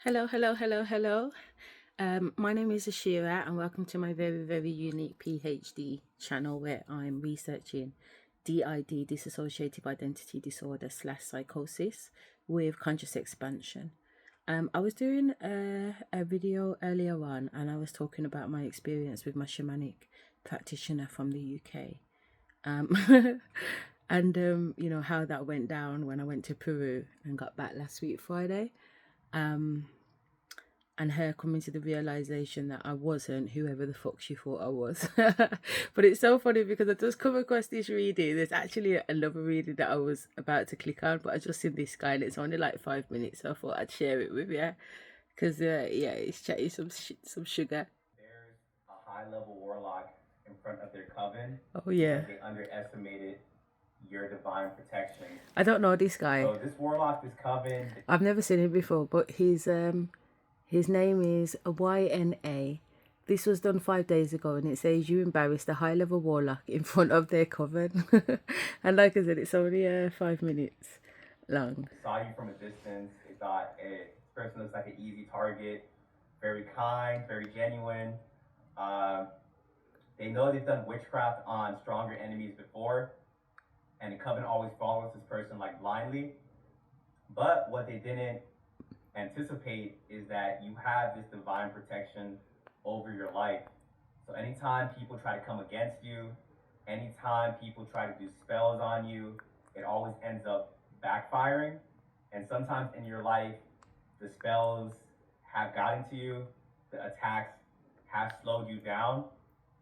Hello, hello, hello, hello. My name is Asherah, and welcome to my very, very unique PhD channel where I'm researching DID, dissociative identity disorder / psychosis with conscious expansion. I was doing a video earlier on, and I was talking about my experience with my shamanic practitioner from the UK. And you know how that went down when I went to Peru and got back last week Friday. And her coming to the realization that I wasn't whoever the fuck she thought I was. But it's so funny because I just come across this reading. There's actually another reading that I was about to click on, but I just seen this guy and it's only like 5 minutes, so I thought I'd share it with you. Because, yeah, it's chatting some sugar. There's a high-level warlock in front of their coven Oh, yeah. because they underestimated your divine protection. I don't know this guy. So this warlock, this coven, I've never seen him before, but his name is YNA. This was done 5 days ago, and it says you embarrassed a high-level warlock in front of their coven. And like I said, it's only 5 minutes long. saw you from a distance. They thought, hey, this person looks like an easy target, very kind, very genuine. They know they've done witchcraft on stronger enemies before, and the coven always follows this person like blindly. But what they didn't anticipate is that you have this divine protection over your life. So anytime people try to come against you, anytime people try to do spells on you, it always ends up backfiring. And sometimes in your life, the spells have gotten to you, the attacks have slowed you down,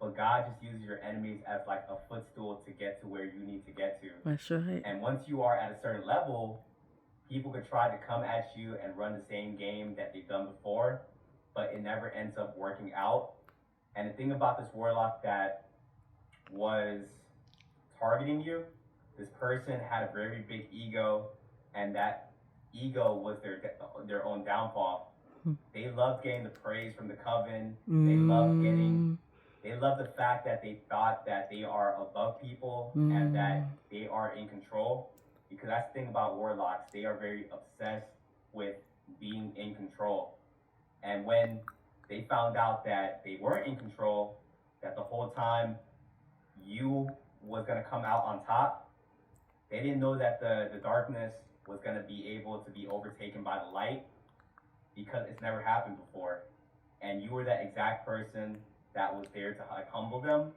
but God just uses your enemies as like a footstool to get to where you need to get to. That's right. And once you are at a certain level, people could try to come at you and run the same game that they've done before, but it never ends up working out. And the thing about this warlock that was targeting you, this person had a very big ego, and that ego was their own downfall. They loved getting the praise from the coven. They love the fact that they thought that they are above people and that they are in control. Because that's the thing about warlocks, they are very obsessed with being in control. And when they found out that they weren't in control, that the whole time you was gonna come out on top, they didn't know that the darkness was gonna be able to be overtaken by the light, because it's never happened before. And you were that exact person that was there to humble them.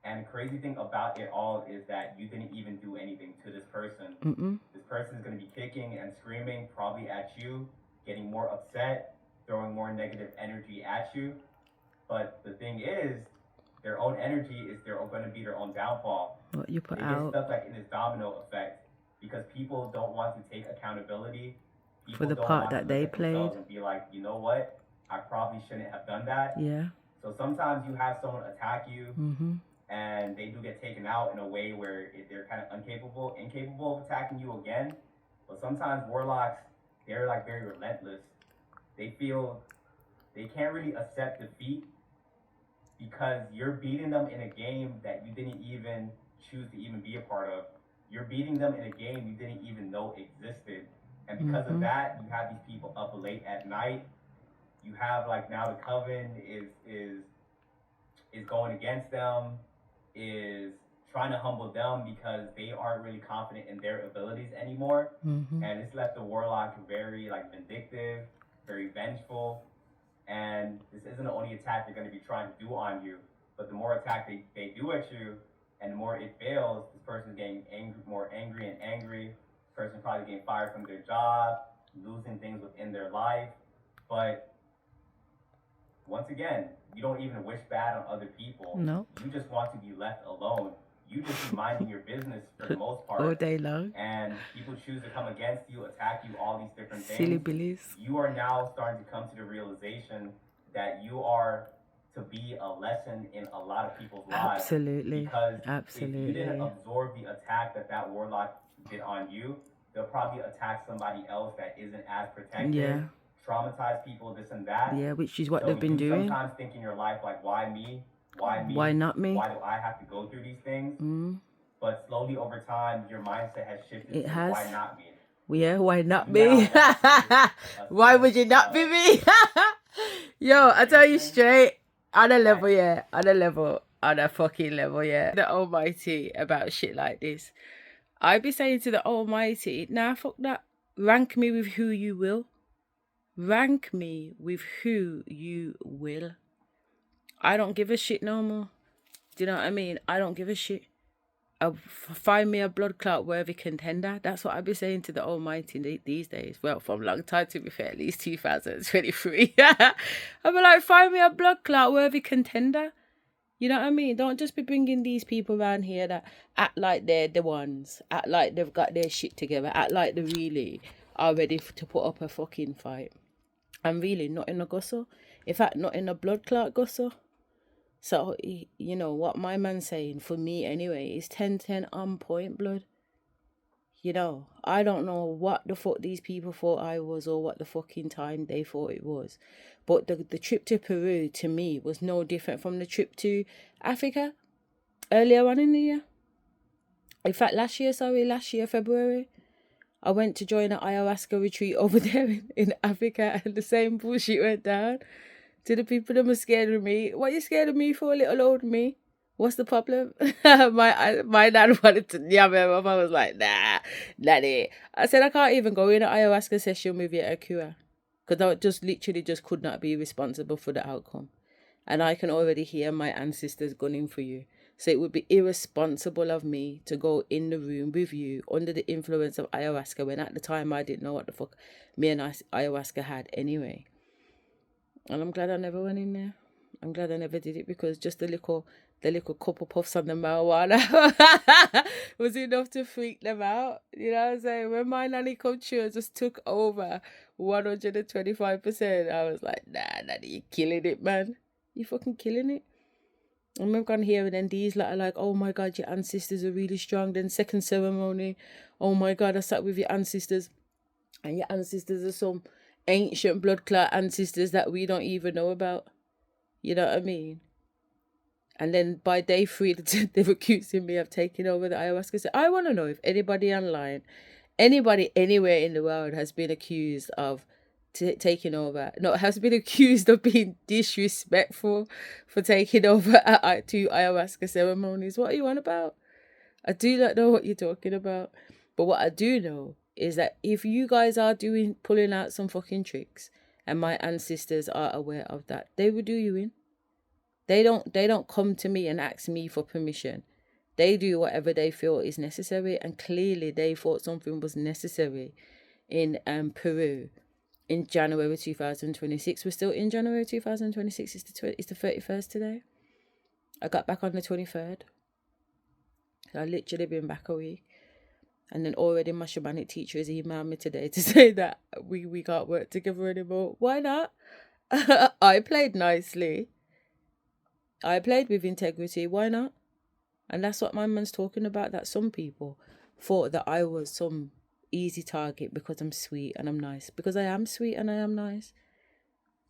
And the crazy thing about it all is that you didn't even do anything to this person. This person is going to be kicking and screaming probably at you, getting more upset, throwing more negative energy at you. But the thing is, their own energy is going to be their own downfall. What you put they out. Get stuck like in this domino effect because people don't want to take accountability. People for the part that they played. And be like, you know what? I probably shouldn't have done that. Yeah. So sometimes you have someone attack you, and they do get taken out in a way where they're kind of incapable of attacking you again. But sometimes warlocks, they're like very relentless. They feel they can't really accept defeat because you're beating them in a game that you didn't even choose to even be a part of. You're beating them in a game you didn't even know existed. And because of that, you have these people up late at night. You have like now the coven is going against them, is trying to humble them because they aren't really confident in their abilities anymore. And it's left the warlock very like vindictive, very vengeful. And this isn't the only attack they're going to be trying to do on you, but the more attack they do at you and the more it fails, this person's getting more angry and angry. This person's probably getting fired from their job, losing things within their life. But once again, you don't even wish bad on other people. No. You just want to be left alone. You just be minding your business for the most part. All day long. And people choose to come against you, attack you, all these different things. Silly billies. You are now starting to come to the realization that you are to be a lesson in a lot of people's lives. Absolutely. Because absolutely. if you didn't absorb the attack that warlock did on you, they'll probably attack somebody else that isn't as protected. Yeah. Traumatize people, this and that. Yeah, which is what they've been doing. Sometimes think in your life like, why me? Why me? Why not me? Why do I have to go through these things? But slowly over time, your mindset has shifted to why not me? Yeah, why not Now me? that's Why would you not be me? Yo, I tell you straight, on a level, yeah, on a fucking level, yeah. The Almighty about shit like this. I'd be saying to the Almighty, nah, fuck that. Rank me with who you will. Rank me with who you will. I don't give a shit no more. Do you know what I mean? I don't give a shit. Find me a blood clot worthy contender. That's what I'd be saying to the Almighty these days. Well, from a long time, to be fair, at least 2023. I'd be like, find me a blood clot worthy contender. You know what I mean? Don't just be bringing these people around here that act like they're the ones, act like they've got their shit together, act like they really are ready to put up a fucking fight. I'm really not in a gussle. In fact, not in a blood clot gussle. So, you know, what my man's saying, for me anyway, is 10-10 on point, blood. You know, I don't know what the fuck these people thought I was or what the fucking time they thought it was. But the trip to Peru, to me, was no different from the trip to Africa earlier on in the year. In fact, last year, February, I went to join an ayahuasca retreat over there in Africa, and the same bullshit went down. To the people that were scared of me, what you scared of me for, little old me? What's the problem? my dad wanted to yam him up. I was like, nah, daddy. I said, I can't even go in an ayahuasca session with you at Akua. Because I just literally just could not be responsible for the outcome. And I can already hear my ancestors gunning for you. So it would be irresponsible of me to go in the room with you under the influence of ayahuasca when at the time I didn't know what the fuck me and ayahuasca had anyway. And I'm glad I never went in there. I'm glad I never did it, because just the little couple puffs on the marijuana was enough to freak them out. You know what I'm saying? When my nanny culture just took over 125%, I was like, nah, nanny, you're killing it, man. You're fucking killing it. I remember on here, and then these are like, oh my God, your ancestors are really strong. Then second ceremony, oh my God, I sat with your ancestors, and your ancestors are some ancient blood clot ancestors that we don't even know about. You know what I mean? And then by day 3, they're accusing me of taking over the ayahuasca. So I want to know if anybody online, anybody anywhere in the world has been accused of taking over. No, has been accused of being disrespectful for taking over 2 ayahuasca ceremonies. What are you on about? I do not know what you're talking about. But what I do know is that if you guys are pulling out some fucking tricks, and my ancestors are aware of that, they will do you in. They don't come to me and ask me for permission. They do whatever they feel is necessary, and clearly they thought something was necessary in Peru in January 2026. We're still in January 2026. It's the 31st today. I got back on the 23rd. I literally been back a week. And then already my shamanic teacher has emailed me today to say that we can't work together anymore. Why not? I played nicely. I played with integrity. Why not? And that's what my man's talking about, that some people thought that I was some easy target because I'm sweet and I'm nice. Because I am sweet and I am nice.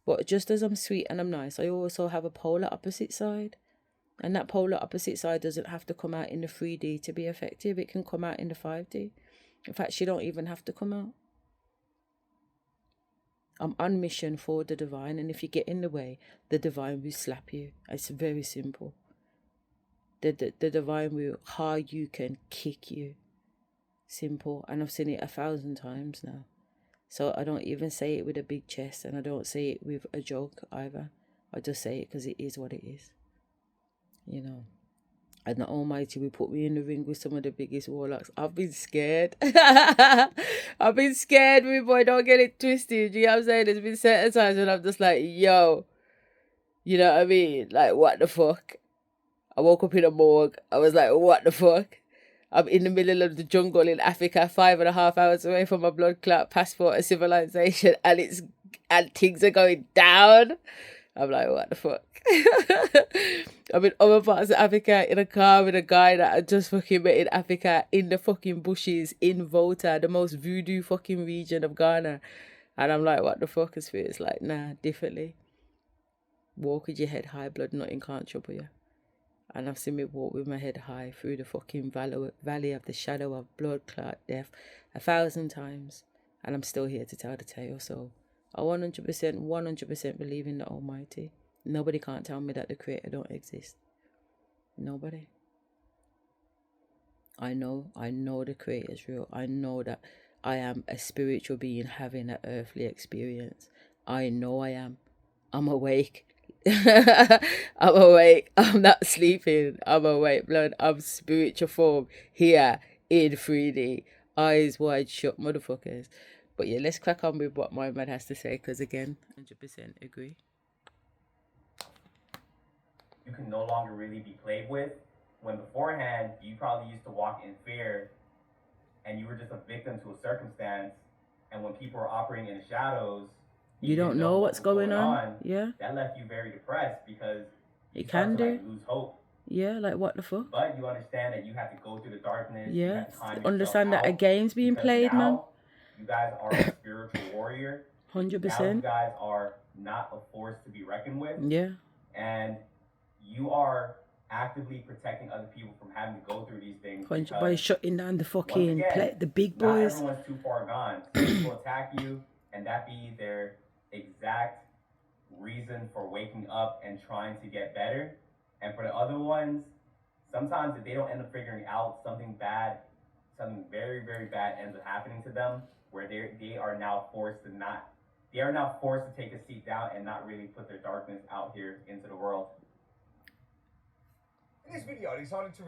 But just as I'm sweet and I'm nice, I also have a polar opposite side. And that polar opposite side doesn't have to come out in the 3D to be effective. It can come out in the 5D. In fact, she don't even have to come out. I'm on mission for the divine. And if you get in the way, the divine will slap you. It's very simple. The divine will, how you can kick you. Simple. And I've seen it 1,000 times now. So I don't even say it with a big chest. And I don't say it with a joke either. I just say it because it is what it is. You know, and the Almighty will put me in the ring with some of the biggest warlocks. I've been scared. I've been scared, me boy. Don't get it twisted. You know what I'm saying? There's been certain times when I'm just like, yo, you know what I mean? Like, what the fuck? I woke up in a morgue. I was like, what the fuck? I'm in the middle of the jungle in Africa, 5.5 hours away from my blood clot passport of civilization, and things are going down. I'm like, what the fuck? I'm in other parts of Africa in a car with a guy that I just fucking met in Africa, in the fucking bushes in Volta, the most voodoo fucking region of Ghana. And I'm like, what the fuck is this? It's like, nah, differently. Walk with your head high, blood nothing can't trouble you. And I've seen me walk with my head high through the fucking valley of the shadow of blood clot death 1,000 times. And I'm still here to tell the tale. So I 100% believe in the Almighty. Nobody can't tell me that the Creator don't exist. Nobody. I know the Creator is real. I know that I am a spiritual being having an earthly experience. I know I am. I'm awake. I'm awake. I'm not sleeping. I'm awake, blood. I'm spiritual form here in 3D. Eyes wide shut, motherfuckers. But yeah, let's crack on with what my man has to say, because again, 100% agree. You can no longer really be played with. When beforehand, you probably used to walk in fear and you were just a victim to a circumstance. And when people were operating in the shadows, you don't know what's going on. Yeah. That left you very depressed because you can do. Like, lose hope. Yeah, like what the fuck? But you understand that you have to go through the darkness. Yeah. Understand that a game's being played, man. You guys are a spiritual warrior. 100%. Now you guys are not a force to be reckoned with. Yeah. And you are actively protecting other people from having to go through these things. By shutting down the fucking the big boys. Not everyone's too far gone. Some people attack you, and that be their exact reason for waking up and trying to get better. And for the other ones, sometimes if they don't end up figuring out something very, very bad ends up happening to them, where they are now forced to take a seat down and not really put their darkness out here into the world. In this video, I decided to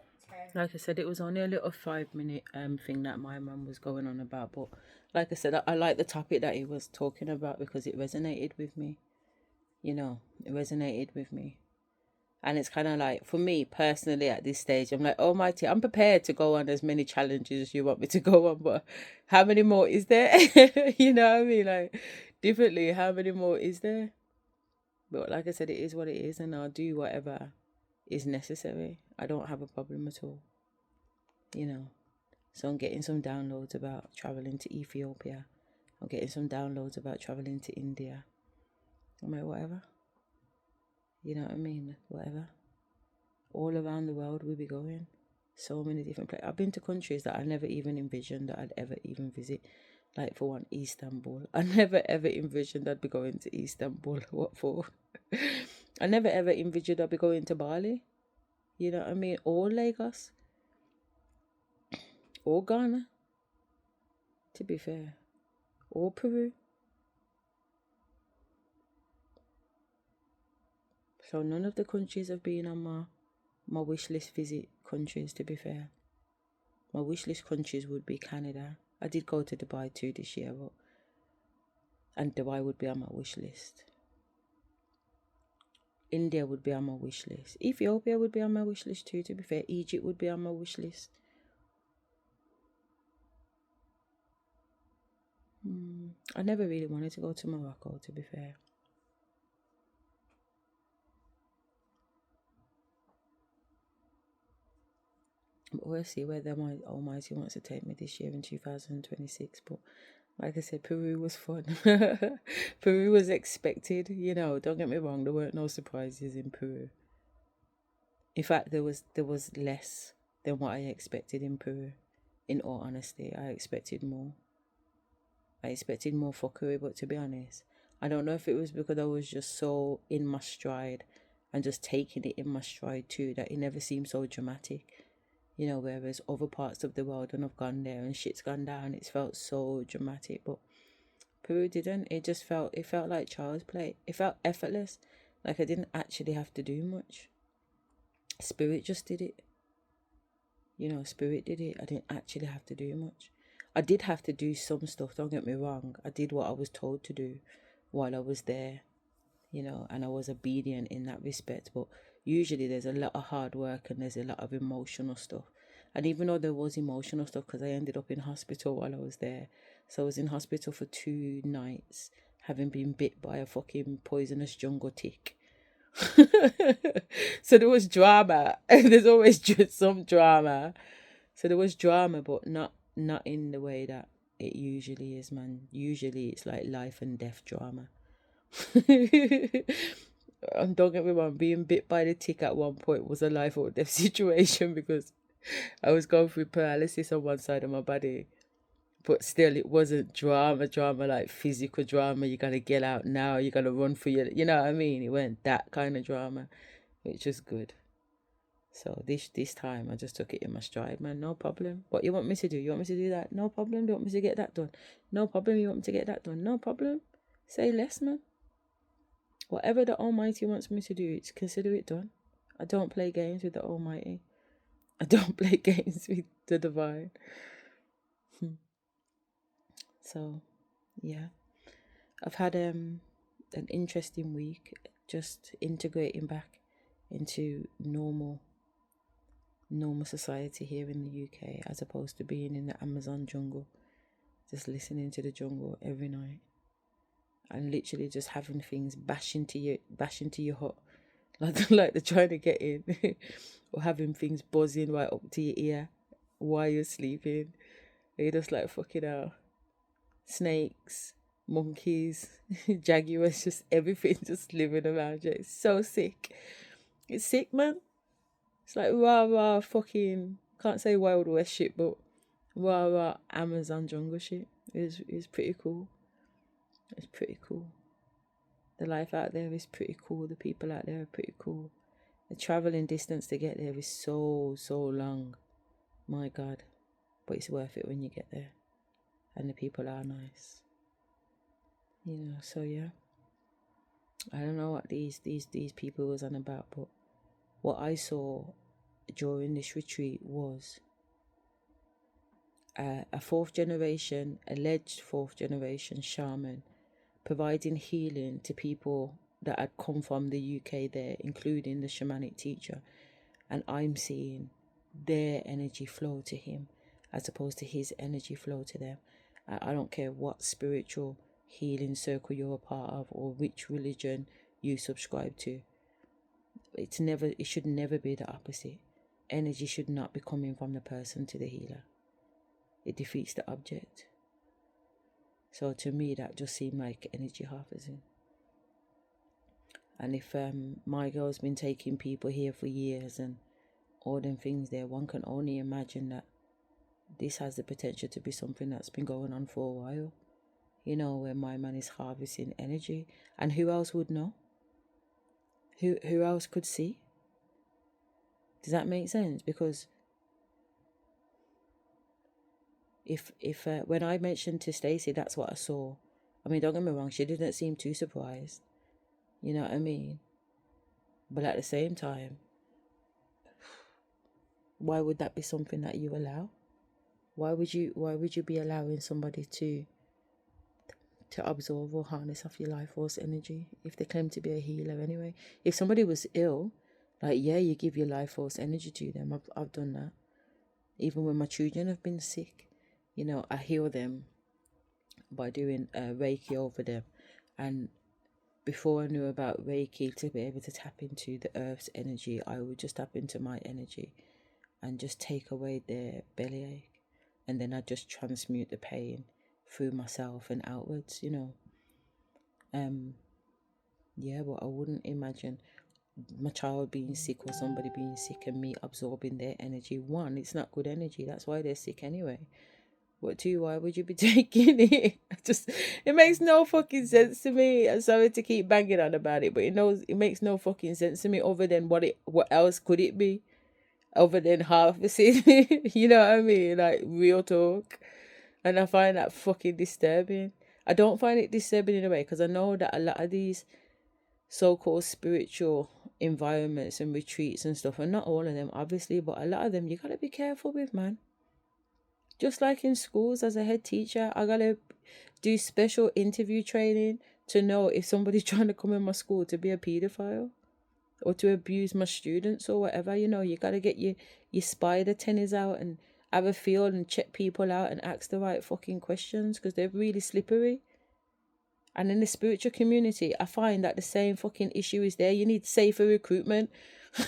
like I said, it was only a little 5-minute thing that my mum was going on about, but like I said, I like the topic that he was talking about because it resonated with me. You know, it resonated with me. And it's kind of like, for me personally at this stage, I'm like, Almighty, I'm prepared to go on as many challenges as you want me to go on, but how many more is there? You know what I mean? Like, differently, how many more is there? But like I said, it is what it is, and I'll do whatever is necessary. I don't have a problem at all. You know, so I'm getting some downloads about traveling to Ethiopia. I'm getting some downloads about traveling to India. I'm like, whatever. You know what I mean? Whatever. All around the world we'll be going. So many different places. I've been to countries that I never even envisioned that I'd ever even visit. Like, for one, Istanbul. I never ever envisioned I'd be going to Istanbul. What for? I never ever envisioned I'd be going to Bali. You know what I mean? Or Lagos. Or Ghana. To be fair. Or Peru. So none of the countries have been on my wish list visit countries, to be fair. My wish list countries would be Canada. I did go to Dubai too this year, and Dubai would be on my wish list. India would be on my wish list. Ethiopia would be on my wish list too, to be fair. Egypt would be on my wish list. I never really wanted to go to Morocco, to be fair. But we'll see whether my Almighty wants to take me this year in 2026. But like I said, Peru was fun. Peru was expected, you know, don't get me wrong, there weren't no surprises in Peru. In fact, there was less than what I expected in Peru. In all honesty, I expected more. I expected more fuckery, but to be honest, I don't know if it was because I was just so in my stride and just taking it in my stride too, that it never seemed so dramatic. You know, whereas other parts of the world, when I've gone there and shit's gone down, it's felt so dramatic. But Peru didn't. It felt like child's play. It felt effortless. Like I didn't actually have to do much. Spirit just did it. You know, Spirit did it. I didn't actually have to do much. I did have to do some stuff, don't get me wrong. I did what I was told to do while I was there, you know, and I was obedient in that respect. But usually there's a lot of hard work and there's a lot of emotional stuff. And even though there was emotional stuff, because I ended up in hospital while I was there. So I was in hospital for 2 nights, having been bit by a fucking poisonous jungle tick. So there was drama. There's always just some drama. So there was drama, but not in the way that it usually is, man. Usually it's like life and death drama. And don't get me wrong, being bit by the tick at one point was a life or death situation because I was going through paralysis on one side of my body. But still, it wasn't drama, like physical drama. You gotta get out now. You gotta run for your, you know what I mean? It wasn't that kind of drama, which was good. So this time, I just took it in my stride, man. No problem. What you want me to do? You want me to do that? No problem. You want me to get that done? No problem. You want me to get that done? No problem. Say less, man. Whatever the Almighty wants me to do, it's consider it done. I don't play games with the Almighty. I don't play games with the divine. So, yeah. I've had an interesting week, just integrating back into normal society here in the UK, as opposed to being in the Amazon jungle, just listening to the jungle every night, and literally just having things bash into your hut, like they're trying to get in, or having things buzzing right up to your ear while you're sleeping. You're just like, fucking hell. Snakes, monkeys, jaguars, just everything just living around you. It's so sick. It's sick, man. It's like rah fucking, can't say Wild West shit, but rah Amazon jungle shit. It's pretty cool. It's pretty cool. The life out there is pretty cool. The people out there are pretty cool. The traveling distance to get there is so long. My God. But it's worth it when you get there. And the people are nice. You know, so yeah. I don't know what these people was on about, but what I saw during this retreat was a alleged fourth generation shaman providing healing to people that had come from the UK there, including the shamanic teacher. And I'm seeing their energy flow to him as opposed to his energy flow to them. I don't care what spiritual healing circle you're a part of or which religion you subscribe to. It should never be the opposite. Energy should not be coming from the person to the healer. It defeats the object. So to me, that just seemed like energy harvesting. And if my girl's been taking people here for years and all them things there, one can only imagine that this has the potential to be something that's been going on for a while. You know, where my man is harvesting energy. And who else would know? Who else could see? Does that make sense? Because if when I mentioned to Stacey that's what I saw, I mean, don't get me wrong, she didn't seem too surprised. You know what I mean? But at the same time, why would that be something that you allow? Why would you be allowing somebody to absorb or harness off your life force energy if they claim to be a healer anyway? If somebody was ill, like, yeah, you give your life force energy to them. I've done that. Even when my children have been sick, you know, I heal them by doing Reiki over them. And before I knew about Reiki, to be able to tap into the earth's energy, I would just tap into my energy and just take away their bellyache. And then I just transmute the pain through myself and outwards, you know. Yeah, but I wouldn't imagine my child being sick or somebody being sick and me absorbing their energy. One, it's not good energy. That's why they're sick anyway. But two, why would you be taking it? It makes no fucking sense to me. I'm sorry to keep banging on about it, but it makes no fucking sense to me other than what else could it be? Other than harvesting, you know what I mean? Like, real talk. And I find that fucking disturbing. I don't find it disturbing in a way because I know that a lot of these so-called spiritual environments and retreats and stuff, and not all of them obviously, but a lot of them you gotta be careful with, man. Just like in schools, as a head teacher, I gotta do special interview training to know if somebody's trying to come in my school to be a paedophile or to abuse my students or whatever. You know, you gotta get your spider tennis out and have a feel and check people out and ask the right fucking questions because they're really slippery. And in the spiritual community, I find that the same fucking issue is there. You need safer recruitment.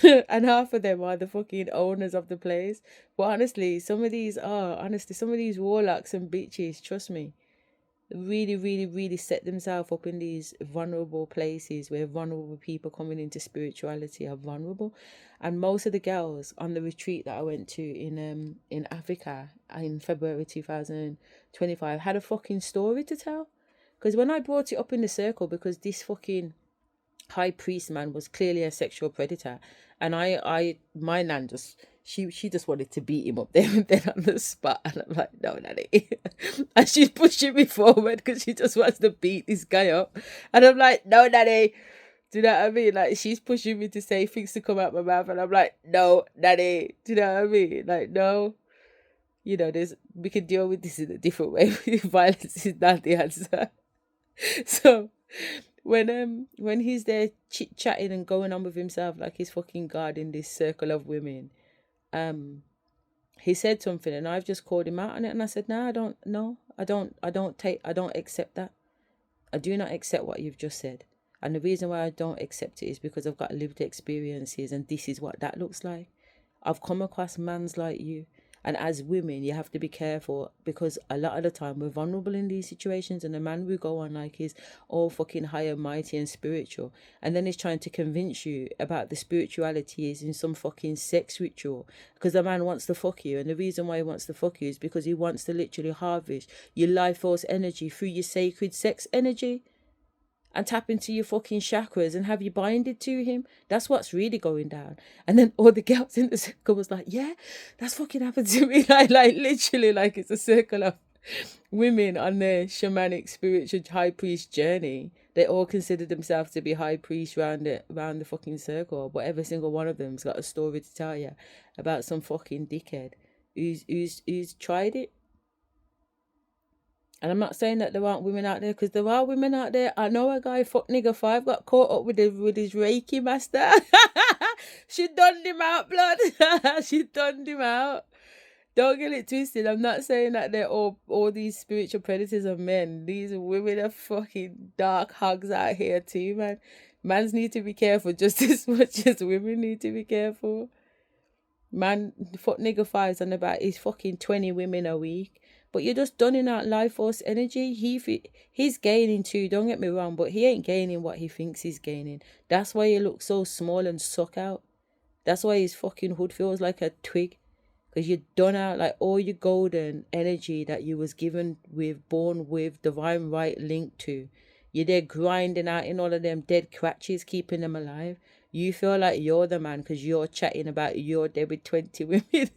And half of them are the fucking owners of the place. But honestly, some of these warlocks and bitches, trust me, really, really, really set themselves up in these vulnerable places where vulnerable people coming into spirituality are vulnerable. And most of the girls on the retreat that I went to in Africa in February 2025 had a fucking story to tell. Because when I brought it up in the circle, because this fucking high priest man was clearly a sexual predator, and my nan she just wanted to beat him up there and then on the spot, and I'm like, no, Nanny. And she's pushing me forward because she just wants to beat this guy up, and I'm like, no, Nanny. Do you know what I mean? Like, she's pushing me to say things to come out my mouth, and I'm like, no, Nanny. Do you know what I mean? Like, no. You know, we can deal with this in a different way. Violence is not the answer. So when he's there chit chatting and going on with himself like he's fucking God in this circle of women, he said something and I've just called him out on it, and I said, no, I don't accept that. I do not accept what you've just said. And the reason why I don't accept it is because I've got lived experiences, and this is what that looks like. I've come across mans like you. And as women, you have to be careful, because a lot of the time we're vulnerable in these situations, and the man we go on like is all fucking high and mighty and spiritual. And then he's trying to convince you about the spirituality is in some fucking sex ritual, because the man wants to fuck you. And the reason why he wants to fuck you is because he wants to literally harvest your life force energy through your sacred sex energy, and tap into your fucking chakras and have you binded to him. That's what's really going down. And then all the girls in the circle was like, yeah, that's fucking happened to me. Like literally, like it's a circle of women on their shamanic spiritual high priest journey. They all consider themselves to be high priests round the fucking circle, but every single one of them's got a story to tell you about some fucking dickhead who's tried it. And I'm not saying that there aren't women out there, because there are women out there. I know a guy, fuck nigga 5, got caught up with his Reiki master. She dunned him out, blood. She dunned him out. Don't get it twisted. I'm not saying that they're all these spiritual predators are men. These women are fucking dark hogs out here too, man. Mans need to be careful just as much as women need to be careful. Man, fuck nigga 5's on about his fucking 20 women a week. But you're just dunning out life force energy. He's gaining too, don't get me wrong, but he ain't gaining what he thinks he's gaining. That's why he looks so small and suck out. That's why his fucking hood feels like a twig. Because you done out like all your golden energy that you was born with, divine right linked to. You're there grinding out in all of them dead crutches, keeping them alive. You feel like you're the man because you're chatting about you're there with 20 women.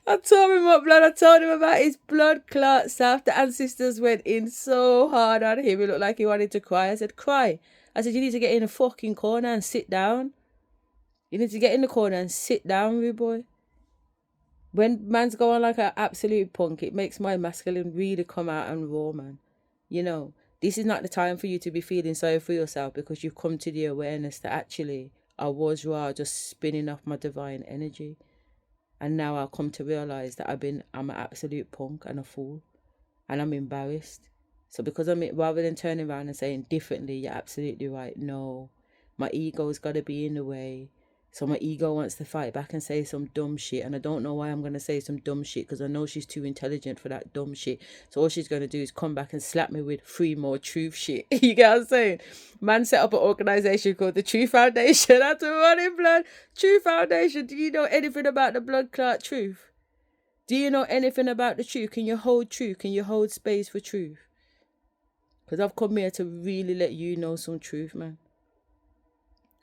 I told him what blood. I told him about his blood clots after ancestors went in so hard on him. He looked like he wanted to cry. I said, cry. I said, you need to get in a fucking corner and sit down. You need to get in the corner and sit down, rude boy. When man's going like an absolute punk, it makes my masculine really come out and raw, man. You know, this is not the time for you to be feeling sorry for yourself, because you've come to the awareness that actually I was raw, just spinning off my divine energy. And now I've come to realize that I'm an absolute punk and a fool, and I'm embarrassed. So because rather than turning around and saying differently, you're absolutely right. No, my ego's got to be in the way. So my ego wants to fight back and say some dumb shit. And I don't know why I'm going to say some dumb shit, because I know she's too intelligent for that dumb shit. So all she's going to do is come back and slap me with 3 more truth shit. You get what I'm saying? Man set up an organization called the Truth Foundation. That's a running blood. Truth Foundation. Do you know anything about the blood clot truth? Do you know anything about the truth? Can you hold truth? Can you hold space for truth? Because I've come here to really let you know some truth, man.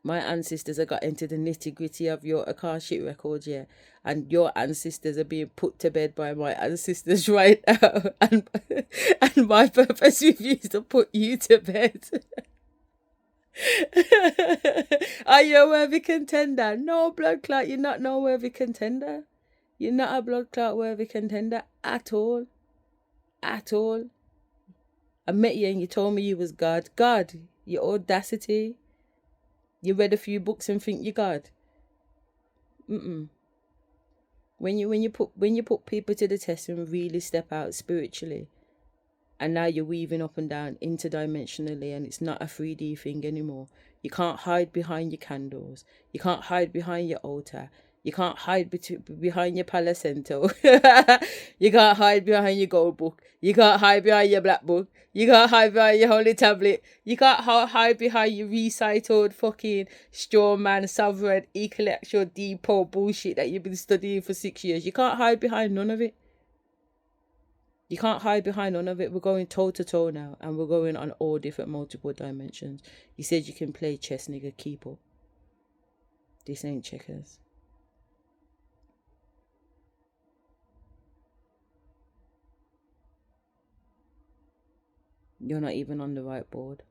My ancestors have got into the nitty-gritty of your Akashic records, yeah. And your ancestors are being put to bed by my ancestors right now. And my purpose with you is to put you to bed. Are you a worthy contender? No, blood clot, you're not no worthy contender. You're not a blood clot worthy contender at all. At all. I met you and you told me you was God. God, your audacity. You read a few books and think you're God. When you put people to the test and really step out spiritually, and now you're weaving up and down interdimensionally, and it's not a 3D thing anymore. You can't hide behind your candles. You can't hide behind your altar. You can't hide behind your Palo Santo. You can't hide behind your gold book. You can't hide behind your black book. You can't hide behind your holy tablet. You can't hide behind your recycled fucking straw man, sovereign, intellectual depot bullshit that you've been studying for 6 years. You can't hide behind none of it. You can't hide behind none of it. We're going toe to toe now, and we're going on all different multiple dimensions. You said you can play chess, nigga. Keep up. This ain't checkers. You're not even on the right board.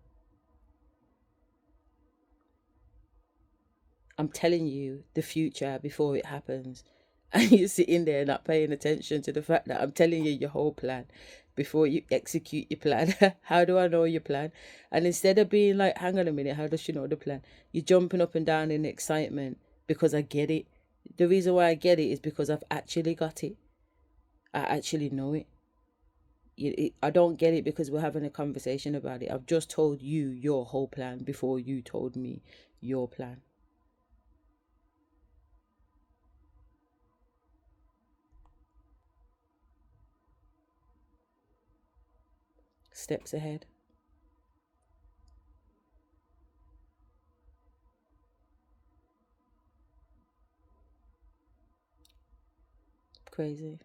I'm telling you the future before it happens. And you're sitting there not paying attention to the fact that I'm telling you your whole plan before you execute your plan. How do I know your plan? And instead of being like, hang on a minute, how does she know the plan? You're jumping up and down in excitement because I get it. The reason why I get it is because I've actually got it. I actually know it. I don't get it because we're having a conversation about it. I've just told you your whole plan before you told me your plan. Steps ahead. Crazy.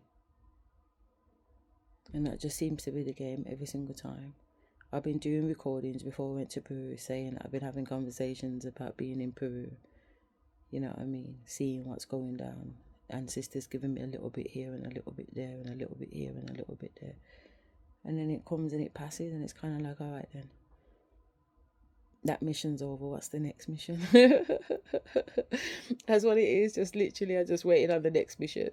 And that just seems to be the game every single time. I've been doing recordings before I went to Peru saying that I've been having conversations about being in Peru. You know what I mean? Seeing what's going down. Ancestors giving me a little bit here and a little bit there and a little bit here and a little bit there. And then it comes and it passes and it's kind of like, all right then. That mission's over. What's the next mission? That's what it is. Just literally, I just waited on the next mission.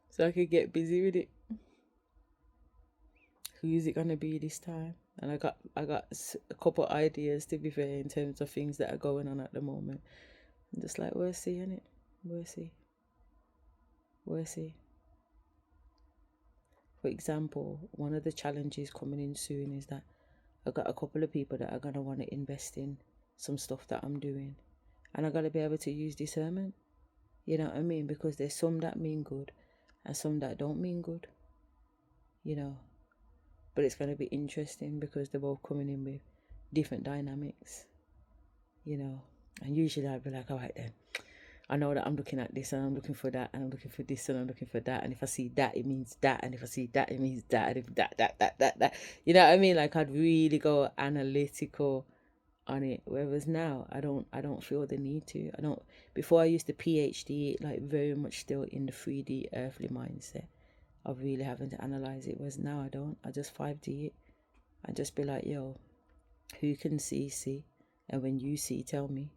So I could get busy with it. Who is it gonna be this time? And I got a couple ideas, to be fair, in terms of things that are going on at the moment. I'm just like, we'll see, innit? We'll see. For example, one of the challenges coming in soon is that I got a couple of people that are gonna want to invest in some stuff that I'm doing, and I gotta be able to use discernment. You know what I mean? Because there's some that mean good, and some that don't mean good. You know. But it's going to be interesting because they're both coming in with different dynamics, you know. And usually I'd be like, all right then, I know that I'm looking at this and I'm looking for that and I'm looking for this and I'm looking for that. And if I see that, it means that. And if I see that, it means that. And if that. You know what I mean? Like I'd really go analytical on it. Whereas now I don't feel the need to. Before I used to PhD, like very much still in the 3D earthly mindset of really having to analyze it, whereas now I don't. I just 5D it. I just be like, yo, who can see, and when you see, tell me.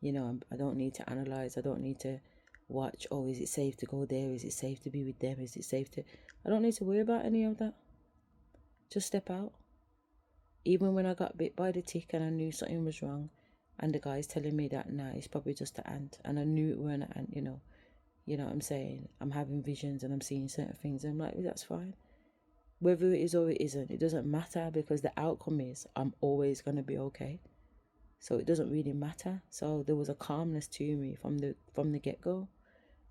You know, I don't need to analyze. I don't need to watch, oh, is it safe to go there? Is it safe to be with them? Is it safe to... I don't need to worry about any of that. Just step out. Even when I got bit by the tick and I knew something was wrong, and the guy's telling me that, nah, it's probably just an ant, and I knew it weren't an ant, you know. You know what I'm saying? I'm having visions and I'm seeing certain things. And I'm like, that's fine. Whether it is or it isn't, it doesn't matter because the outcome is I'm always going to be okay. So it doesn't really matter. So there was a calmness to me from the get-go.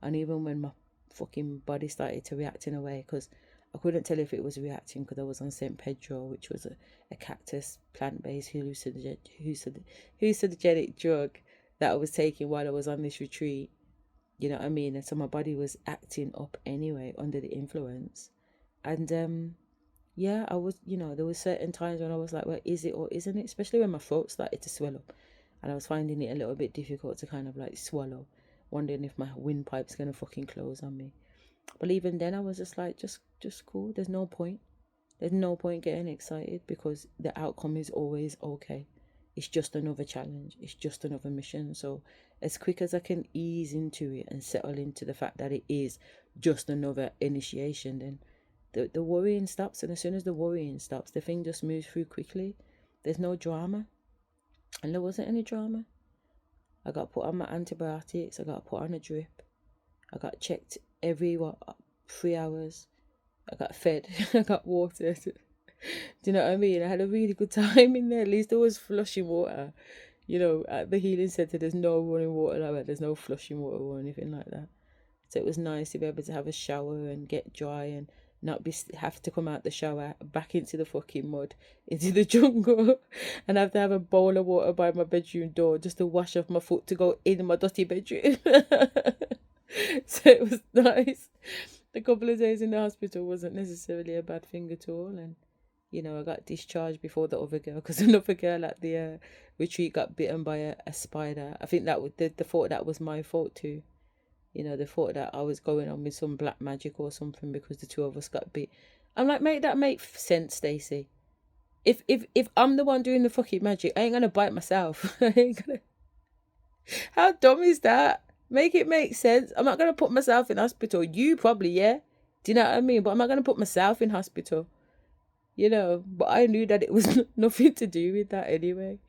And even when my fucking body started to react in a way, because I couldn't tell if it was reacting because I was on St. Pedro, which was a cactus plant-based hallucinogenic drug that I was taking while I was on this retreat. You know what I mean? And so my body was acting up anyway under the influence. And yeah, I was, you know, there were certain times when I was like, well, is it or isn't it? Especially when my throat started to swell up. And I was finding it a little bit difficult to kind of like swallow. Wondering if my windpipe's going to fucking close on me. But even then I was just like, just cool. There's no point. There's no point getting excited because the outcome is always okay. It's just another challenge. It's just another mission. So as quick as I can ease into it and settle into the fact that it is just another initiation, then the worrying stops. And as soon as the worrying stops, the thing just moves through quickly. There's no drama. And there wasn't any drama. I got put on my antibiotics. I got put on a drip. I got checked every 3 hours. I got fed. I got watered. Do you know what I mean? I had a really good time in there. At least there was flushing water. You know, at the healing center, there's no running water like that. There's no flushing water or anything like that. So it was nice to be able to have a shower and get dry and not be have to come out the shower back into the fucking mud, into the jungle, and have to have a bowl of water by my bedroom door just to wash off my foot to go in my dirty bedroom. So it was nice. The couple of days in the hospital wasn't necessarily a bad thing at all, and you know, I got discharged before the other girl because another girl at the retreat got bitten by a spider. I think that the thought that was my fault too. You know, they thought that I was going on with some black magic or something because the two of us got bit. I'm like, make that make sense, Stacey. If I'm the one doing the fucking magic, I ain't gonna bite myself. I ain't gonna. How dumb is that? Make it make sense. I'm not gonna put myself in hospital. You probably, yeah. Do you know what I mean? But I'm not gonna put myself in hospital. You know. But I knew that it was nothing to do with that anyway.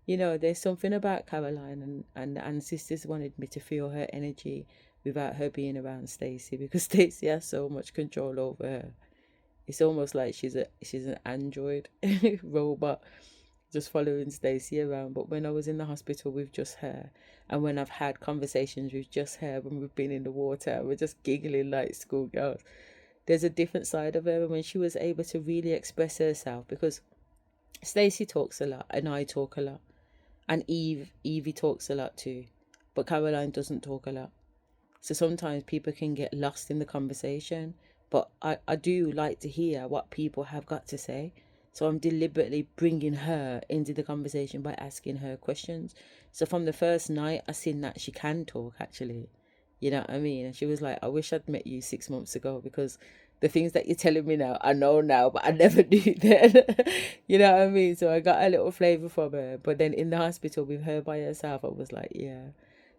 You know, there's something about Caroline, and the ancestors wanted me to feel her energy without her being around Stacey, because Stacey has so much control over her. It's almost like she's an android robot just following Stacey around. But when I was in the hospital with just her, and when I've had conversations with just her when we've been in the water, we're just giggling like schoolgirls. There's a different side of her when she was able to really express herself, because Stacey talks a lot and I talk a lot. And Evie talks a lot too. But Caroline doesn't talk a lot. So sometimes people can get lost in the conversation. But I do like to hear what people have got to say. So I'm deliberately bringing her into the conversation by asking her questions. So from the first night, I seen that she can talk, actually. You know what I mean? And she was like, I wish I'd met you 6 months ago, because the things that you're telling me now, I know now, but I never knew then. You know what I mean? So I got a little flavour from her. But then in the hospital with her by herself, I was like, yeah,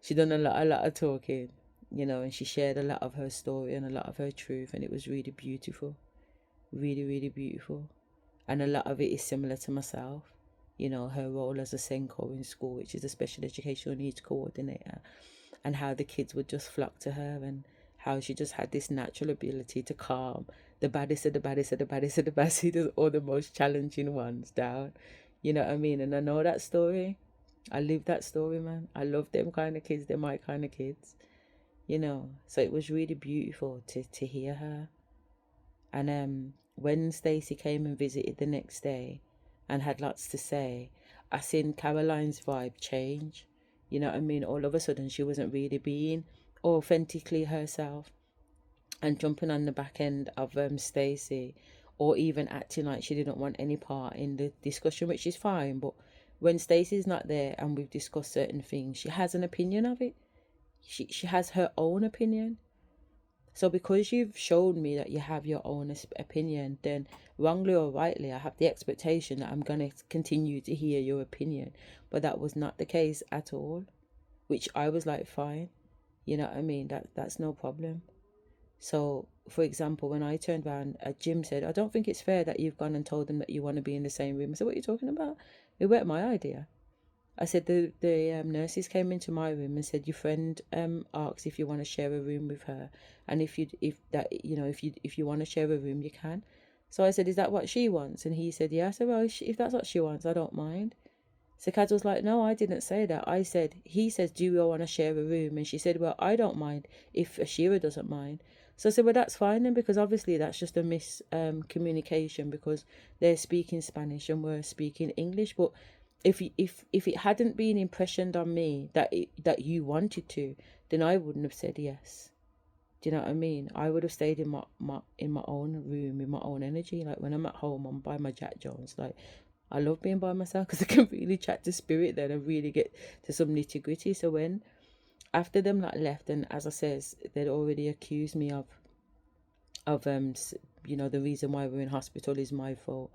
she done a lot of talking, you know, and she shared a lot of her story and a lot of her truth. And it was really beautiful. Really, really beautiful. And a lot of it is similar to myself. You know, her role as a Senko in school, which is a special educational needs coordinator, and how the kids would just flock to her, and how she just had this natural ability to calm the baddest of the baddest of the baddest of the baddest, or the most challenging ones down. You know what I mean? And I know that story. I live that story, man. I love them kind of kids. They're my kind of kids. You know, so it was really beautiful to hear her. And when Stacey came and visited the next day and had lots to say, I seen Caroline's vibe change. You know what I mean? All of a sudden, she wasn't really being authentically herself and jumping on the back end of Stacey, or even acting like she didn't want any part in the discussion, which is fine. But when Stacey's not there and we've discussed certain things, she has an opinion of it. She has her own opinion. So because you've shown me that you have your own opinion, then wrongly or rightly, I have the expectation that I'm going to continue to hear your opinion. But that was not the case at all, which I was like, fine. You know what I mean? That's no problem. So, for example, when I turned around, Jim said, I don't think it's fair that you've gone and told them that you want to be in the same room. I said, what are you talking about? It weren't my idea. I said the nurses came into my room and said your friend asked if you want to share a room with her, and if you want to share a room you can. So I said, is that what she wants? And he said, yeah. I said, well, if that's what she wants, I don't mind. So Kaz was like, no, I didn't say that. He says, do you want to share a room? And she said, well, I don't mind if Asherah doesn't mind. So I said, well, that's fine then, because obviously that's just a miscommunication, because they're speaking Spanish and we're speaking English. But if it hadn't been impressioned on me that you wanted to, then I wouldn't have said yes. Do you know what I mean? I would have stayed in my own room, in my own energy. Like when I'm at home, I'm by my Jack Jones. Like I love being by myself because I can really chat to spirit then and really get to some nitty gritty. So when after them like left, and as I says, they'd already accused me of the reason why we're in hospital is my fault.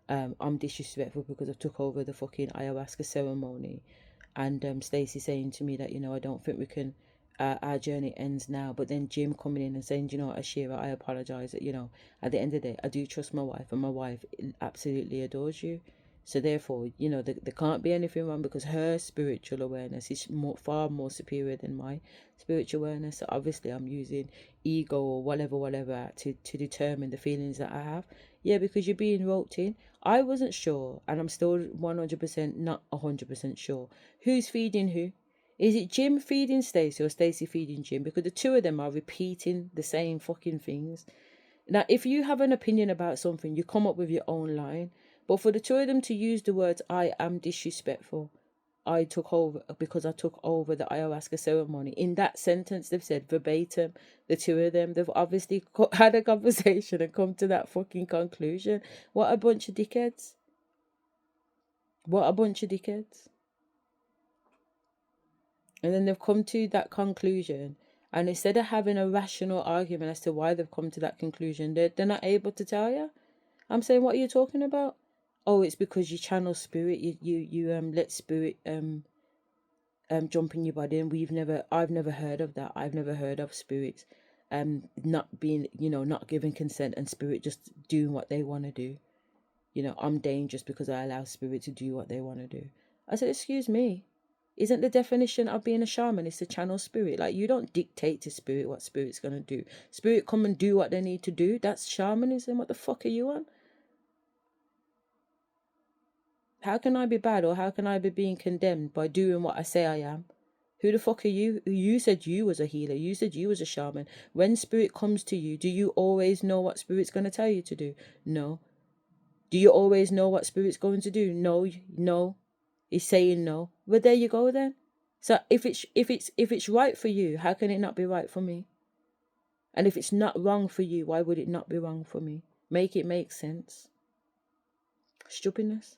I'm disrespectful because I took over the fucking ayahuasca ceremony, and Stacey saying to me that I don't think we can. Our journey ends now, but then Jim coming in and saying, Asherah, I apologize. At the end of the day, I do trust my wife, and my wife absolutely adores you. So therefore, you know, there can't be anything wrong because her spiritual awareness is far more superior than my spiritual awareness. So obviously I'm using ego or whatever to determine the feelings that I have. Yeah, because you're being roped in. I wasn't sure, and I'm still 100% not 100% sure. Who's feeding who? Is it Jim feeding Stacey or Stacey feeding Jim? Because the two of them are repeating the same fucking things. Now, if you have an opinion about something, you come up with your own line. But for the two of them to use the words, I am disrespectful, I took over because I took over the ayahuasca ceremony. In that sentence, they've said verbatim, the two of them, they've obviously had a conversation and come to that fucking conclusion. What a bunch of dickheads. What a bunch of dickheads. And then they've come to that conclusion. And instead of having a rational argument as to why they've come to that conclusion, they're not able to tell you. I'm saying, what are you talking about? Oh, it's because you channel spirit. You let spirit jump in your body, and I've never heard of that. I've never heard of spirits not being, not giving consent and spirit just doing what they want to do. I'm dangerous because I allow spirit to do what they want to do. I said, excuse me. Isn't the definition of being a shaman is to channel spirit? Like, you don't dictate to spirit what spirit's going to do. Spirit come and do what they need to do. That's shamanism. What the fuck are you on? How can I be bad, or how can I be being condemned by doing what I say I am? Who the fuck are you? You said you was a healer. You said you was a shaman. When spirit comes to you, do you always know what spirit's going to tell you to do? No. Do you always know what spirit's going to do? No. He's saying no. Well, there you go then. So if it's right for you, how can it not be right for me? And if it's not wrong for you, why would it not be wrong for me? Make it make sense. Stupidness.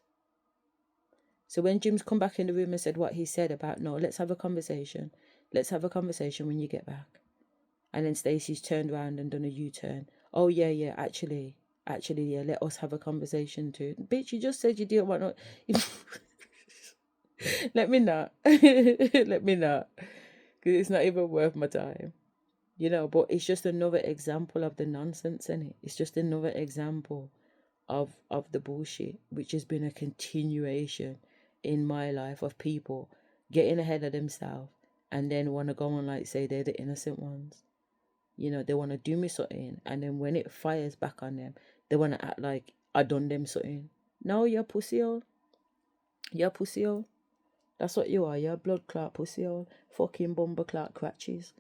So when Jim's come back in the room and said what he said about, no, let's have a conversation. Let's have a conversation when you get back. And then Stacey's turned around and done a U-turn. Oh, yeah, actually, yeah, let us have a conversation too. Bitch, you just said you didn't want to... Let me not. Let me not. Because it's not even worth my time. But it's just another example of the nonsense, isn't it? It's just another example of the bullshit, which has been a continuation in my life of people getting ahead of themselves and then want to go on like say they're the innocent ones. They want to do me something, and then when it fires back on them, they want to act like I done them something. No, you're pussy hole. You're pussy hole. That's what you are. You're blood clot pussy hole. Fucking bumper clot cratches.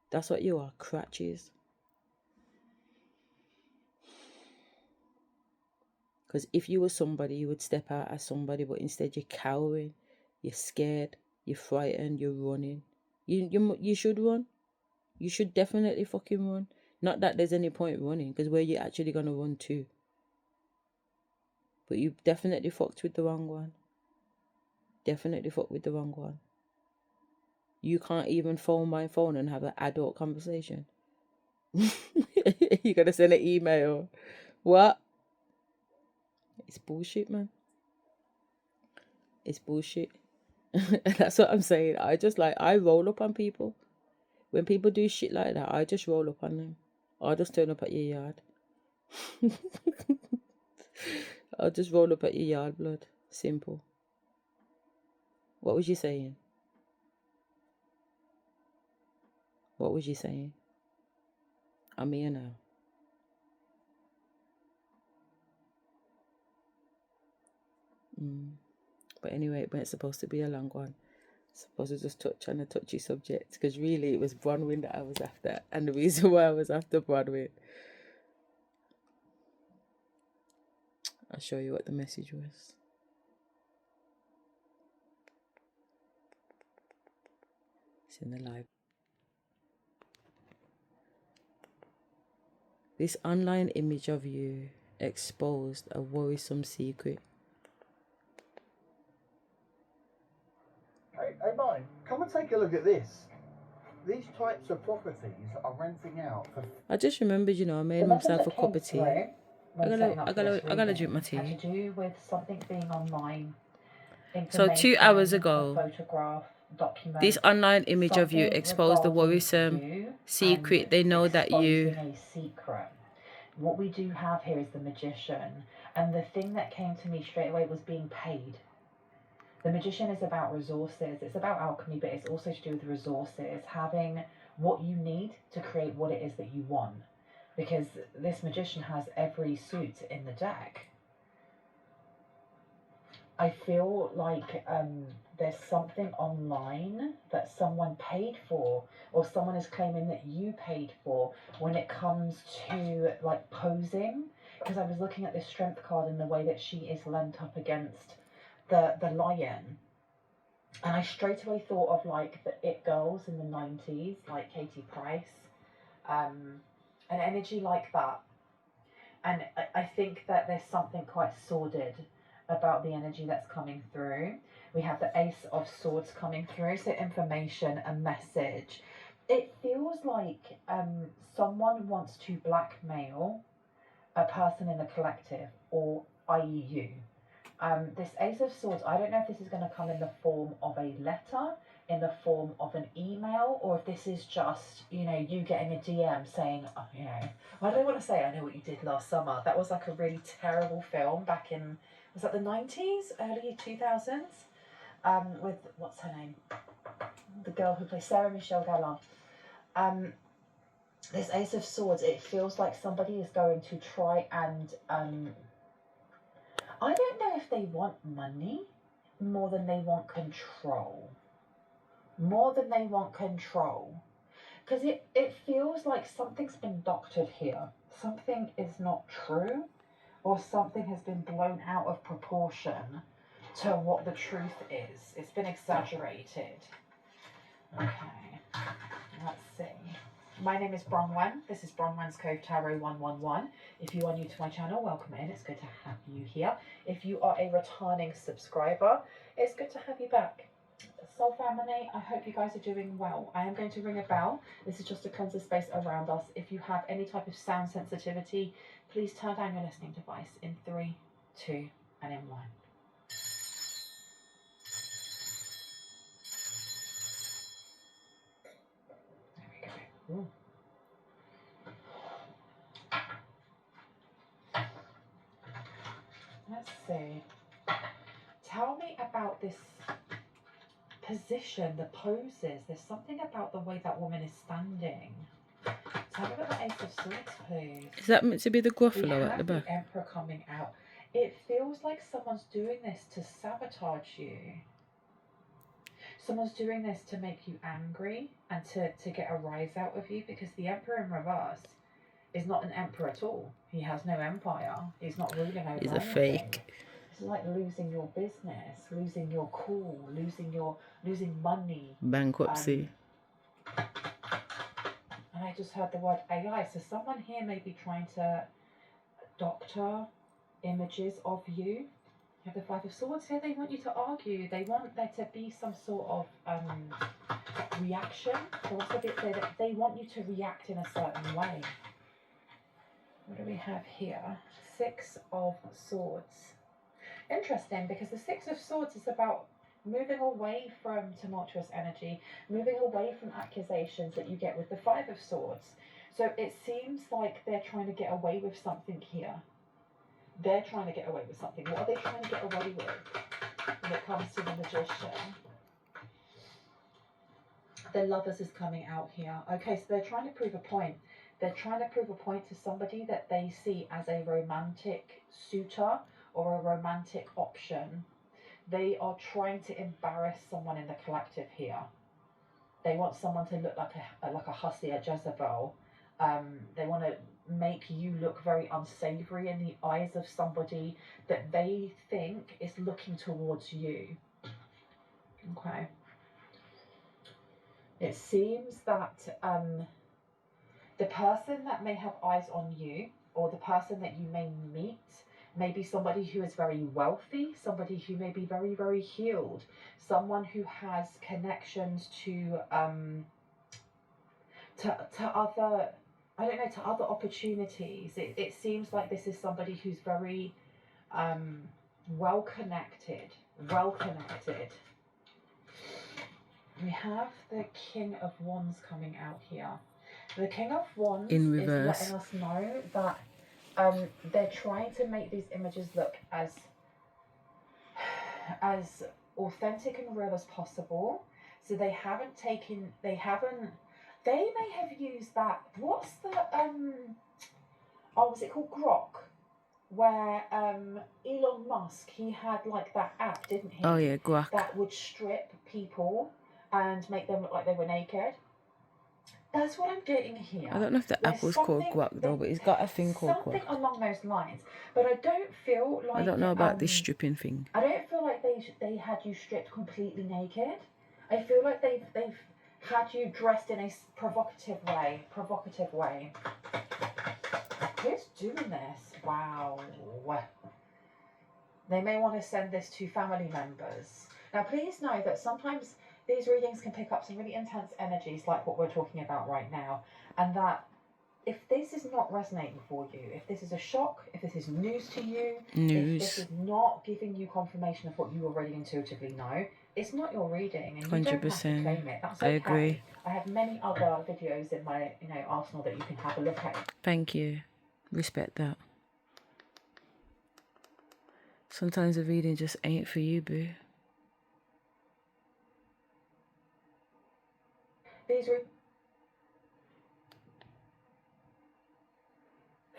That's what you are, cratches. Because if you were somebody, you would step out as somebody, but instead you're cowering, you're scared, you're frightened, you're running. You should run. You should definitely fucking run. Not that there's any point running, because where you actually going to run to? But you definitely fucked with the wrong one. Definitely fucked with the wrong one. You can't even phone my phone and have an adult conversation. You got to send an email. What? It's bullshit, man. It's bullshit. That's what I'm saying. I roll up on people. When people do shit like that, I just roll up on them. I'll just turn up at your yard. I'll just roll up at your yard, blood. Simple. What was you saying? What was you saying? I'm here now. But anyway, it wasn't supposed to be a long one. Supposed to just touch on a touchy subject, because really it was Bronwyn that I was after, and the reason why I was after Bronwyn, I'll show you what the message was. It's in the live. This online image of you exposed a worrisome secret. Hey Martin, come and take a look at this. These types of properties are renting out for... I just remembered, I made myself a cup of tea. I gotta drink my tea. Had to do with something being online. So 2 hours ago, this online image of you exposed the worrisome secret. They know that you... What we do have here is the Magician, and the thing that came to me straight away was being paid. The Magician is about resources, it's about alchemy, but it's also to do with resources, having what you need to create what it is that you want. Because this Magician has every suit in the deck. I feel like there's something online that someone paid for, or someone is claiming that you paid for when it comes to like posing. Because I was looking at this strength card and the way that she is lent up against the lion, and I straight away thought of like the It Girls in the 90s, like Katie Price, an energy like that. And I think that there's something quite sordid about the energy that's coming through. We have the Ace of Swords coming through, so information, a message. It feels like someone wants to blackmail a person in the collective, or i.e. you. This Ace of Swords, I don't know if this is going to come in the form of a letter, in the form of an email, or if this is just, you know, you getting a DM saying, oh, you know, I don't want to say I know what you did last summer. That was like a really terrible film back in, was that the 90s, early 2000s? With, what's her name? The girl who plays Sarah Michelle Gellar. This Ace of Swords, it feels like somebody is going to try and I don't know if they want money more than they want control. More than they want control. Because it feels like something's been doctored here. Something is not true, or something has been blown out of proportion to what the truth is. It's been exaggerated. Okay, let's see. My name is Bronwen. This is Bronwen's Cove Tarot 111. If you are new to my channel, welcome in. It's good to have you here. If you are a returning subscriber, it's good to have you back. Soul family, I hope you guys are doing well. I am going to ring a bell. This is just to cleanse the space around us. If you have any type of sound sensitivity, please turn down your listening device in 3, 2, and in 1. There we go. Ooh. Let's see. Tell me about this position, the poses. There's something about the way that woman is standing. Tell me about the Ace of Swords, please. Is that meant to be the Gruffalo We at the have back? the Emperor coming out. It feels like someone's doing this to sabotage you. Someone's doing this to make you angry and to get a rise out of you, because the Emperor in reverse is not an emperor at all. He has no empire. He's not ruling over He's a anything. fake. It's like losing your business, losing your cool, losing money. Bankruptcy. And I just heard the word AI. So someone here may be trying to doctor images of you. You have the Five of Swords here. They want you to argue. They want there to be some sort of reaction. They want you to react in a certain way. What do we have here? Six of Swords. Interesting, because the Six of Swords is about moving away from tumultuous energy, moving away from accusations that you get with the Five of Swords. So it seems like they're trying to get away with something here. They're trying to get away with something. What are they trying to get away with when it comes to the Magician? The Lovers is coming out here. Okay, so they're trying to prove a point. They're trying to prove a point to somebody that they see as a romantic suitor or a romantic option. They are trying to embarrass someone in the collective here. They want someone to look like a hussy, a Jezebel. They want to make you look very unsavory in the eyes of somebody that they think is looking towards you. Okay. It seems that the person that may have eyes on you, or the person that you may meet, may be somebody who is very wealthy, somebody who may be very, very healed, someone who has connections to other, I don't know, to other opportunities. It seems like this is somebody who's very well connected. We have the King of Wands coming out here. The King of Wands In is reverse. letting us know that they're trying to make these images look as authentic and real as possible. So they may have used that, what's the was it called Grok, where Elon Musk, he had like that app, didn't he? Oh yeah, guac. That would strip people and make them look like they were naked. That's what I'm getting here. I don't know if the app was called guac though, but it's got a thing called guac. Something along those lines. But I don't feel like... I don't know about this stripping thing. I don't feel like they had you stripped completely naked. I feel like they've had you dressed in a provocative way. Who's doing this? Wow. They may want to send this to family members. Now, please know that sometimes these readings can pick up some really intense energies like what we're talking about right now. And that if this is not resonating for you, if this is a shock, if this is news to you, if this is not giving you confirmation of what you already intuitively know, it's not your reading, and you 100%. Don't have to claim it. That's okay. I agree. I have many other videos in my arsenal that you can have a look at. Thank you. Respect that. Sometimes the reading just ain't for you, boo.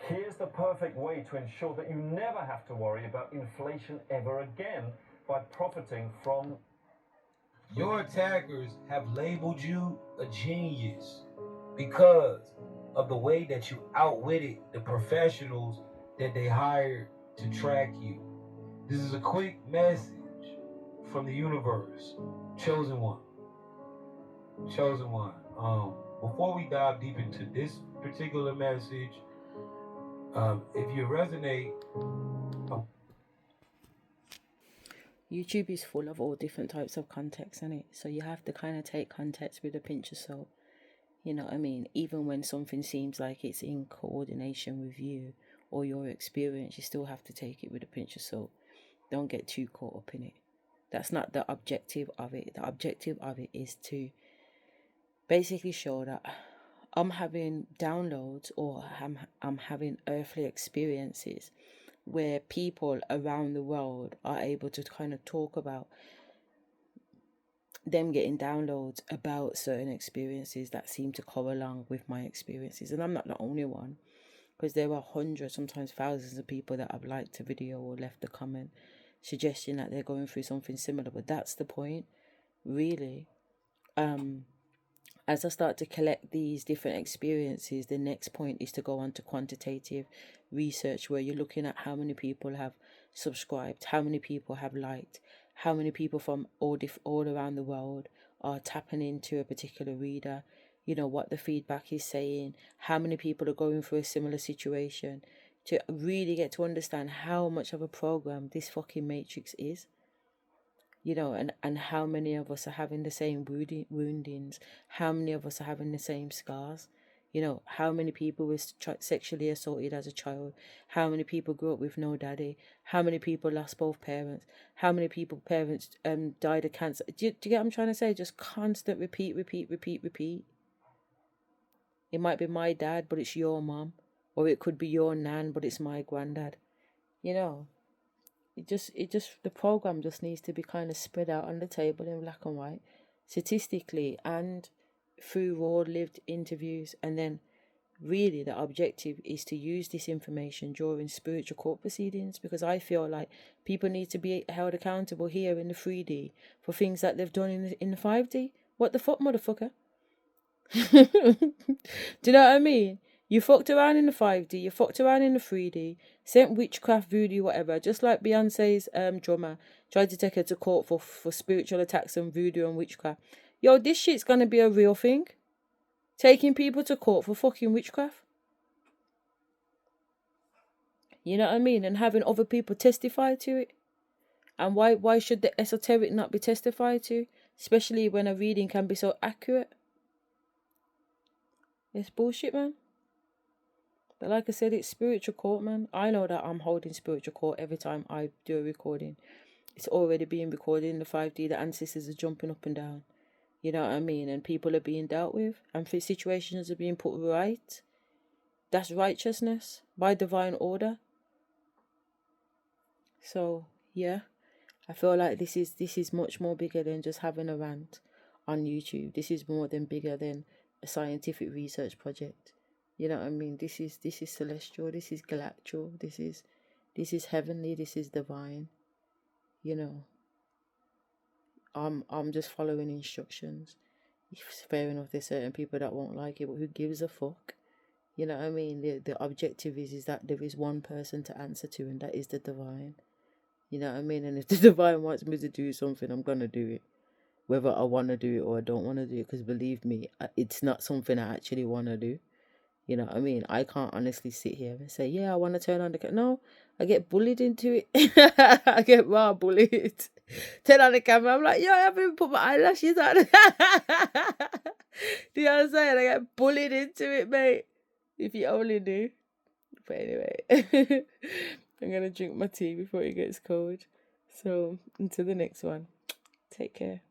Here's the perfect way to ensure that you never have to worry about inflation ever again by profiting from... Your attackers have labeled you a genius because of the way that you outwitted the professionals that they hired to track you. This is a quick message from the universe. Chosen one. Chosen one. Before we dive deep into this particular message, if you resonate... YouTube is full of all different types of context, isn't it? So you have to kind of take context with a pinch of salt. You know what I mean? Even when something seems like it's in coordination with you or your experience, you still have to take it with a pinch of salt. Don't get too caught up in it. That's not the objective of it. The objective of it is to basically show that I'm having downloads or I'm having earthly experiences where people around the world are able to kind of talk about them getting downloads about certain experiences that seem to go along with my experiences. And I'm not the only one, because there are hundreds, sometimes thousands of people that have liked a video or left a comment suggesting that they're going through something similar. But that's the point, really. As I start to collect these different experiences, the next point is to go on to quantitative research, where you're looking at how many people have subscribed, how many people have liked, how many people from all around the world are tapping into a particular reader, you know, what the feedback is saying, how many people are going through a similar situation, to really get to understand how much of a program this fucking matrix is. You know, and how many of us are having the same woundings, how many of us are having the same scars, you know, how many people were sexually assaulted as a child, how many people grew up with no daddy, how many people lost both parents, how many people parents died of cancer. Do you get what I'm trying to say? Just constant repeat. It might be my dad, but it's your mom, or it could be your nan, but it's my granddad, you know. It just the program just needs to be kind of spread out on the table in black and white, statistically and through raw lived interviews. And then really the objective is to use this information during spiritual court proceedings, because I feel like people need to be held accountable here in the 3D for things that they've done in the 5D. What the fuck, motherfucker? Do you know what I mean? You fucked around in the 5D, you fucked around in the 3D, sent witchcraft, voodoo, whatever, just like Beyonce's drummer tried to take her to court for spiritual attacks and voodoo and witchcraft. Yo, this shit's gonna be a real thing. Taking people to court for fucking witchcraft. You know what I mean? And having other people testify to it. And why should the esoteric not be testified to? Especially when a reading can be so accurate. It's bullshit, man. But like I said, it's spiritual court, man. I know that I'm holding spiritual court every time I do a recording. It's already being recorded in the 5D. The ancestors are jumping up and down. You know what I mean? And people are being dealt with. And situations are being put right. that's righteousness by divine order. So yeah, I feel like this is much more bigger than just having a rant on YouTube. This is more than bigger than a scientific research project. You know what I mean? This is celestial, this is galactural, this is heavenly, this is divine. You know, I'm just following instructions. It's fair enough, there's certain people that won't like it, but who gives a fuck? You know what I mean? The objective is that there is one person to answer to, and that is the divine. You know what I mean? And if the divine wants me to do something, I'm gonna do it, whether I want to do it or I don't want to do it. Because believe me, it's not something I actually want to do. You know what I mean? I can't honestly sit here and say, yeah, I want to turn on the camera. No, I get bullied into it. I get raw bullied. Turn on the camera. I'm like, yo, I haven't even put my eyelashes on. Do you know what I'm saying? I get bullied into it, mate. If you only knew. But anyway, I'm going to drink my tea before it gets cold. So, until the next one, take care.